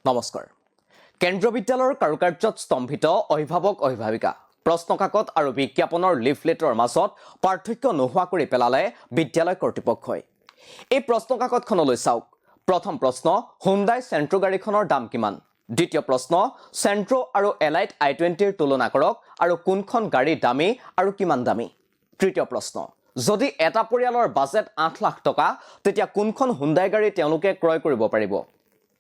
নমস্কাৰ কেন্দ্ৰীয় বিদ্যালয়ৰ কাৰুকাৰ্যত স্তম্ভিত অভিভাৱক অভিভাৱিকা প্ৰশ্নকাকত আৰু বিজ্ঞাপনৰ লিফলেটৰ মাজত পাৰ্থক্য নোহোৱা কৰি পেলালে বিদ্যালয় কৰ্তৃপক্ষই এই প্ৰশ্নকাকতখনলৈ চাওক প্ৰথম প্ৰশ্ন হুণ্ডাই চেন্ট্ৰো গাড়ীখনৰ দাম কিমান দ্বিতীয় প্ৰশ্ন চেন্ট্ৰো আৰু এলাইট i20ৰ তুলনা কৰক আৰু কোনখন গাড়ী দামী আৰু কিমান দামী তৃতীয় প্ৰশ্ন যদি এটা পৰিয়ালৰ বাজেট 8 লাখ টকা তেতিয়া কোনখন হুণ্ডাই গাড়ী তেওঁলোকে ক্ৰয় কৰিব পাৰিব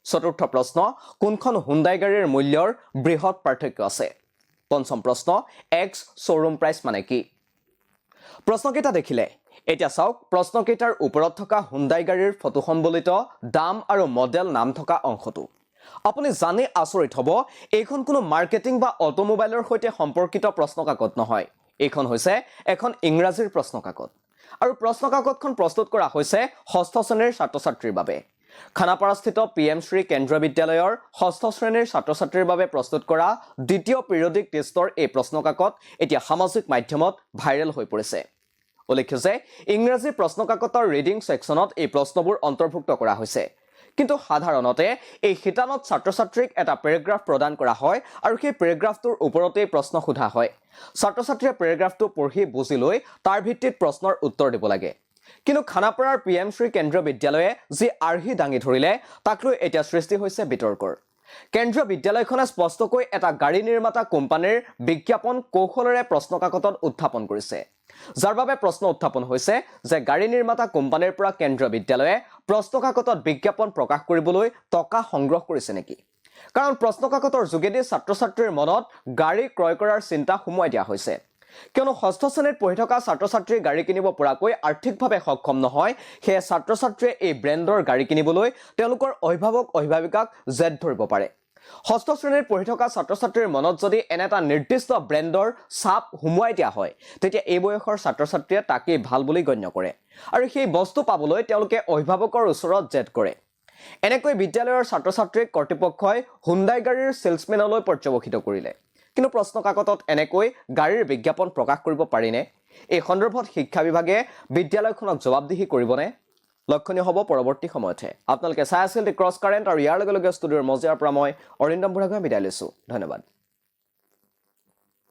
চতুৰ্থ প্ৰশ্ন কোনখন হুণ্ডাই গাড়ীৰ মূল্যৰ বৃহৎ পাৰ্থক্য আছে পঞ্চম প্ৰশ্ন এক্স শ্বৰুম প্ৰাইচ মানে কি প্ৰশ্নকেইটা দেখিলে এতিয়া চাওক প্ৰশ্নকেইটাৰ ওপৰত থকা হুণ্ডাই গাড়ীৰ ফটো সম্বলিত দাম আৰু মডেল নাম থকা অংশটো আপুনি জানি আচৰিত হ'ব এইখন কোনো মাৰ্কেটিং বা অটোমোবাইলৰ সৈতে সম্পৰ্কিত প্ৰশ্নকাকত নহয় এইখন হৈছে এখন ইংৰাজীৰ প্ৰশ্নকাকত আৰু প্ৰশ্নকাকতখন প্ৰস্তুত কৰা হৈছে ষষ্ঠ শ্ৰেণীৰ ছাত্ৰ-ছাত্ৰীৰ বাবে খানাপাৰাস্থিত পিএম শ্ৰী কেন্দ্ৰীয় বিদ্যালয়ৰ ষষ্ঠ শ্ৰেণীৰ ছাত্ৰ-ছাত্ৰীৰ বাবে প্ৰস্তুত কৰা দ্বিতীয় পিৰিয়ডিক টেষ্টৰ এই প্ৰশ্নকাকত এতিয়া সামাজিক মাধ্যমত ভাইৰেল হৈ পৰিছে উল্লেখ্য যে ইংৰাজী প্ৰশ্নকাকতৰ ৰিডিং সেকশনত এই প্ৰশ্নবোৰ অন্তৰ্ভুক্ত কৰা হৈছে কিন্তু সাধাৰণতে এই শিতানত ছাত্ৰ-ছাত্ৰীক এটা পেৰাগ্ৰাফ প্ৰদান কৰা হয় আৰু সেই পেৰাগ্ৰাফটোৰ ওপৰতেই প্ৰশ্ন সোধা হয় ছাত্ৰ-ছাত্ৰীয়ে পেৰাগ্ৰাফটো পঢ়ি বুজি লৈ তাৰ ভিত্তিত প্ৰশ্নৰ উত্তৰ দিব লাগে কিন্তু খানাপাৰাৰ পিএম শ্ৰী কেন্দ্ৰীয় বিদ্যালয়ে যি আৰ্হি দাঙি ধৰিলে তাক লৈ এতিয়া সৃষ্টি হৈছে বিতৰ্কৰ কেন্দ্ৰীয় বিদ্যালয়খনে স্পষ্টকৈ এটা গাড়ী নিৰ্মাতা কোম্পানীৰ বিজ্ঞাপন কৌশলেৰে প্ৰশ্নকাকতত উত্থাপন কৰিছে যাৰ বাবে প্ৰশ্ন উত্থাপন হৈছে যে গাড়ী নিৰ্মাতা কোম্পানীৰ পৰা কেন্দ্ৰীয় বিদ্যালয়ে প্ৰশ্নকাকতত বিজ্ঞাপন প্ৰকাশ কৰিবলৈ টকা সংগ্ৰহ কৰিছে নেকি কাৰণ প্ৰশ্নকাকতৰ যোগেদি ছাত্ৰ-ছাত্ৰীৰ মনত গাড়ী ক্ৰয় কৰাৰ চিন্তা সুমুৱাই দিয়া হৈছে কিয়নো ষষ্ঠ শ্ৰেণীত পঢ়ি থকা ছাত্ৰ-ছাত্ৰীৰ গাড়ী কিনিব পৰাকৈ আৰ্থিকভাৱে সক্ষম নহয় সেয়ে ছাত্ৰ-ছাত্ৰীয়ে এই ব্ৰেণ্ডৰ গাড়ী কিনিবলৈ তেওঁলোকৰ অভিভাৱক অভিভাৱিকাক জেদ ধৰিব পাৰে ষষ্ঠ শ্ৰেণীত পঢ়ি থকা ছাত্ৰ-ছাত্ৰীৰ মনত যদি এনে এটা নিৰ্দিষ্ট ব্ৰেণ্ডৰ ছাপ সুমুৱাই দিয়া হয় তেতিয়া এই বয়সৰ ছাত্ৰ-ছাত্ৰীয়ে তাকেই ভাল বুলি গণ্য কৰে আৰু সেই বস্তু পাবলৈ তেওঁলোকে অভিভাৱকৰ ওচৰত জেদ কৰে এনেকৈ বিদ্যালয়ৰ ছাত্ৰ-ছাত্ৰীক কৰ্তৃপক্ষই হুণ্ডাই গাড়ীৰ সেলছমেনলৈ পৰ্যবেক্ষিত কৰিলে কিন্তু প্ৰশ্নকাকতত এনেকৈ গাড়ীৰ বিজ্ঞাপন প্ৰকাশ কৰিব পাৰিনে এই সন্দৰ্ভত শিক্ষা বিভাগে বিদ্যালয়খনক জবাবদিহি কৰিবনে লক্ষণীয় হ'ব পৰৱৰ্তী সময়তে আপোনালোকে চাই আছিল দি ক্ৰছ কাৰেণ্ট আৰু ইয়াৰ লগে লগে ষ্টুডিঅ'ৰ মজিয়াৰ পৰা মই অৰিন্দম বুঢ়াগোহাঁই বিদায় লৈছোঁ ধন্যবাদ